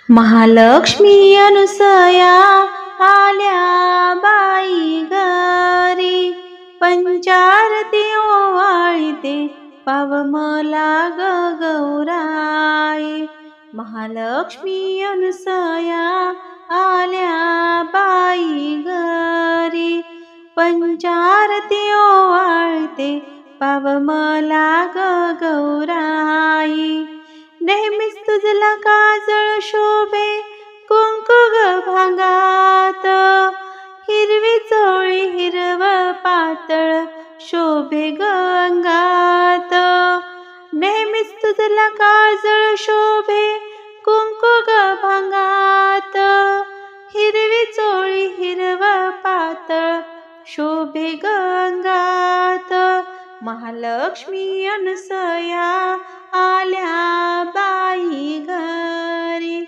महालक्ष्मी अनुसया आल्या बाई घरी, पंचारती ओवाळते पावमला ग गौराई. महालक्ष्मी अनुसया आल्या बाई घरी, पंचारती ओवाळते पावमला ग गौराई. नेहमीच तुझला काजळ शोभे कुंकू ग भांगात, हिरवी चोळी हिरव पातळ शोभे ग अंगात. नेहमीच तुझला काजळ शोभे कुंकू ग भांगात, हिरवी चोळी हिरव पातळ शोभे ग अंगात. महालक्ष्मी अनुसया आल्या बाई घरी.